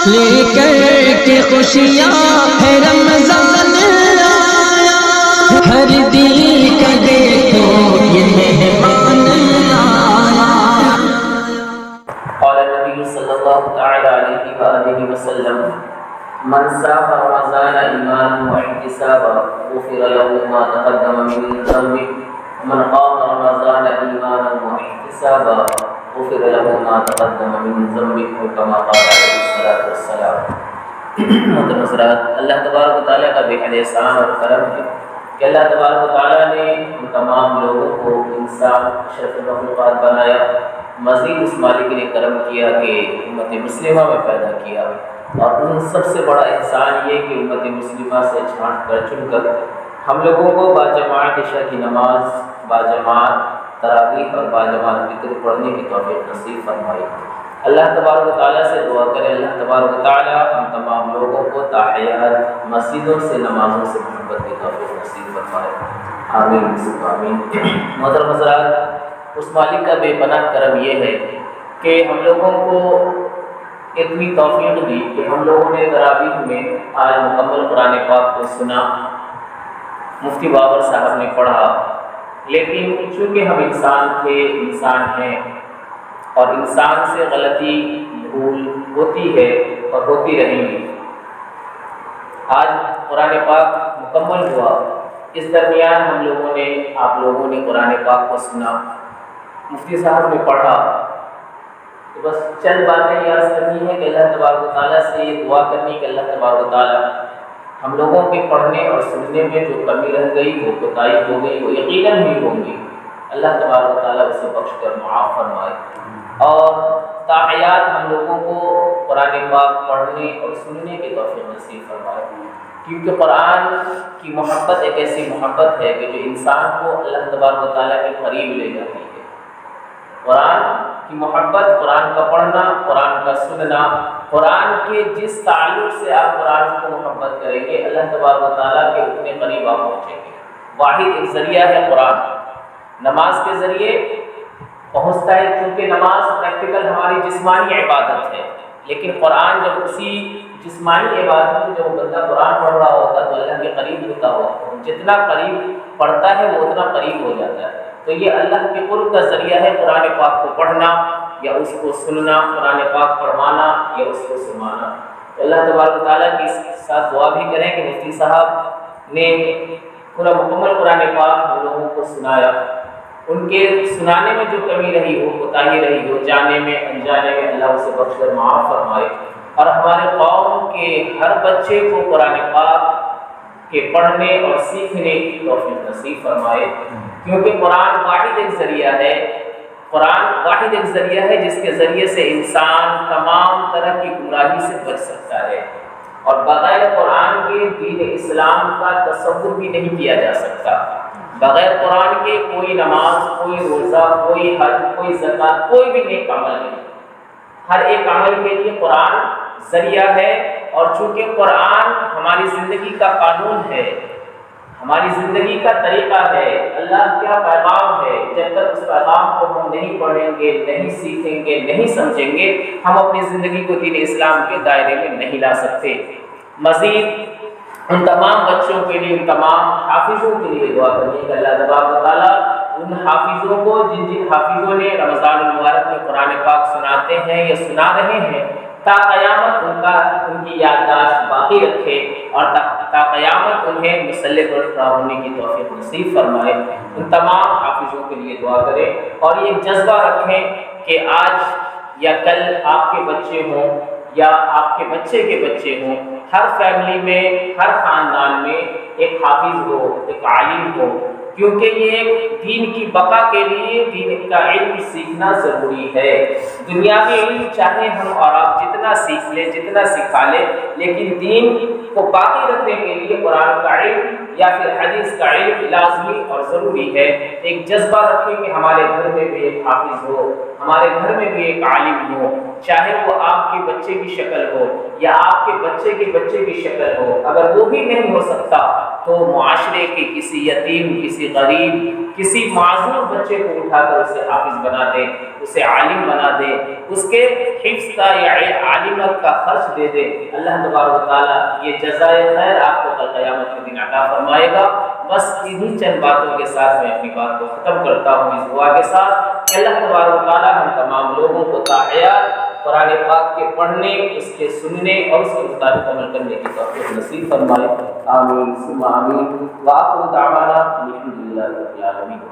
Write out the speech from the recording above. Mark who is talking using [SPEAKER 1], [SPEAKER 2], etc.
[SPEAKER 1] لے کر کے خوشیاں ہے رمضان آیا، ہر دل کا دیکھو یہ مہمان آیا۔
[SPEAKER 2] قال النبي صلى الله تعالى عليه وآله وسلم من صام رمضان إيمانا واحتسابا غفر له ما تقدم من ذنبه ومن قام رمضان إيمانا واحتسابا غفر له ما تقدم من ذنبه كما قال عليه الصلاة والسلام۔ محترم حضرات، اللہ تبارک و تعالیٰ کا بے حد احسان اور کرم ہے کہ اللہ تبارک و تعالیٰ نے ان تمام لوگوں کو انسان اشرف المخلوقات بنایا، مزید اس مالک نے کرم کیا کہ امت مسلمہ میں پیدا کیا، اور ان سب سے بڑا احسان یہ کہ امت مسلمہ سے چھانٹ کر چن کر ہم لوگوں کو باجماعت عشاء کی نماز، باجماعت تراویح اور باجماعت وتر پڑھنے کی توفیق نصیب فرمائی۔ اللہ تبارک و تعالیٰ سے دعا کریں اللہ تبارک و تعالیٰ ہم تمام لوگوں کو تاحیات مسجدوں سے نمازوں سے محبت کی توفیق نصیب فرمائے، آمین آمین۔ محترم حضرات، اس مالک کا بے پناہ کرم یہ ہے کہ ہم لوگوں کو اتنی توفیق دی کہ ہم لوگوں نے تراویح میں آج مکمل قرآن پاک کو سنا، مفتی بابر صاحب نے پڑھا، لیکن چونکہ ہم انسان تھے، انسان ہیں، اور انسان سے غلطی بھول ہوتی ہے اور ہوتی رہیں گی۔ آج قرآن پاک مکمل ہوا، اس درمیان ہم لوگوں نے، آپ لوگوں نے قرآن پاک کو سنا، مفتی صاحب نے پڑھا، تو بس چند باتیں یاد کرنی ہے کہ اللہ تبارک و تعالیٰ سے یہ دعا کرنی کہ اللہ تبارک و تعالیٰ ہم لوگوں کے پڑھنے اور سننے میں جو کمی رہ گئی، وہ کوتاہی ہو گئی، وہ یقیناً بھی ہوں گی، اللہ تبارک و تعالیٰ اسے بخش کر معاف فرمائے، اور تاحیات ہم لوگوں کو قرآن پاک پڑھنے اور سننے کی توفیق نصیب فرمائے، کیونکہ قرآن کی محبت ایک ایسی محبت ہے کہ جو انسان کو اللہ تبارک و تعالیٰ کے قریب لے جاتی ہے۔ قرآن کی محبت، قرآن کا پڑھنا، قرآن کا سننا، قرآن کے جس تعلق سے آپ قرآن کو محبت کریں گے اللہ تبارک و تعالیٰ کے اتنے قریب آپ پہنچیں گے۔ واحد ایک ذریعہ ہے قرآن، نماز کے ذریعے پہنچتا ہے، کیونکہ نماز پریکٹیکل ہماری جسمانی عبادت ہے، لیکن قرآن جب اسی جسمانی عبادت میں جب بندہ قرآن پڑھ رہا ہوتا ہے تو اللہ کے قریب ہوتا ہوا، جتنا قریب پڑھتا ہے وہ اتنا قریب ہو جاتا ہے۔ تو یہ اللہ کے قرب کا ذریعہ ہے قرآن پاک کو پڑھنا یا اس کو سننا، قرآن پاک پڑھوانا یا اس کو سنوانا۔ تو اللہ تبارک و تعالیٰ کے ساتھ دعا بھی کریں کہ مفتی صاحب نے پورا مکمل قرآن پاک ہم لوگوں کو سنایا، ان کے سنانے میں جو کمی رہی ہو، کوتاہی رہی ہو، جانے میں انجانے میں، اللہ اسے بخش کر معاف فرمائے، اور ہمارے قوم کے ہر بچے کو قرآن پاک کے پڑھنے اور سیکھنے کی توفیق نصیب فرمائے، کیونکہ قرآن واحد ایک ذریعہ ہے، قرآن واحد ایک ذریعہ ہے جس کے ذریعے سے انسان تمام طرح کی گمراہی سے بچ سکتا ہے، اور بغیر قرآن کے دین اسلام کا تصور بھی نہیں کیا جا سکتا۔ بغیر قرآن کے کوئی نماز، کوئی روزہ، کوئی حج، کوئی زکوٰۃ، کوئی بھی نیک عمل نہیں۔ ہر ایک عمل کے لیے قرآن ذریعہ ہے، اور چونکہ قرآن ہماری زندگی کا قانون ہے، ہماری زندگی کا طریقہ ہے، اللہ کیا پیغام ہے، جب تک اس پیغام کو ہم نہیں پڑھیں گے، نہیں سیکھیں گے، نہیں سمجھیں گے، ہم اپنی زندگی کو دین اسلام کے دائرے میں نہیں لا سکتے۔ مزید ان تمام بچوں کے لیے، ان تمام حافظوں کے لیے دعا کرنی کہ اللہ تبارک و تعالیٰ ان حافظوں کو، جن حافظوں نے رمضان المبارک میں قرآن پاک سناتے ہیں یا سنا رہے ہیں، تا قیامت ان کی یادداشت باقی رکھے، اور تا قیامت انہیں مسلح پر کھڑا ہونے کی توفیق نصیب فرمائے۔ ان تمام حافظوں کے لیے دعا کریں، اور یہ جذبہ رکھیں کہ آج یا کل آپ کے بچے ہوں یا آپ کے بچے ہوں، ہر فیملی میں، ہر خاندان میں ایک حافظ ہو، ایک عالم ہو، کیونکہ یہ دین کی بقا کے لیے دین کا علم سیکھنا ضروری ہے۔ دنیاوی علم چاہے ہم اور آپ جتنا سیکھ لیں، جتنا سکھا لیں، لیکن دین کو باقی رکھنے کے لیے قرآن کا علم یا پھر حدیث کا علم لازمی اور ضروری ہے۔ ایک جذبہ رکھیں کہ ہمارے گھر میں بھی ایک حافظ ہو، ہمارے گھر میں بھی ایک عالم ہو، چاہے وہ آپ کے بچے کی شکل ہو یا آپ کے بچے کے بچے کی شکل ہو، اگر وہ بھی نہیں ہو سکتا تو معاشرے کے کسی یتیم، کسی غریب، کسی معذور بچے کو اٹھا کر اسے حافظ بنا دے، اسے عالم بنا دے، اس کے حفظ کا یا عالمیت کا خرچ دے دے، اللہ تبارک و تعالیٰ یہ جزائے خیر آپ کو کل قیامت کے دن عطا فرمائے گا۔ بس انہی چند باتوں کے ساتھ میں اپنی بات کو ختم کرتا ہوں اس دعا کے ساتھ کہ اللہ تبارک و تعالیٰ ہم تمام لوگوں کو تاحیات قرآن پاک کے پڑھنے، اس کے سننے اور اس کے مطابق عمل کرنے کی توفیق نصیب فرمائے۔ آمین ثم آمین۔ وآخر دعوانا الحمد للہ رب العالمین۔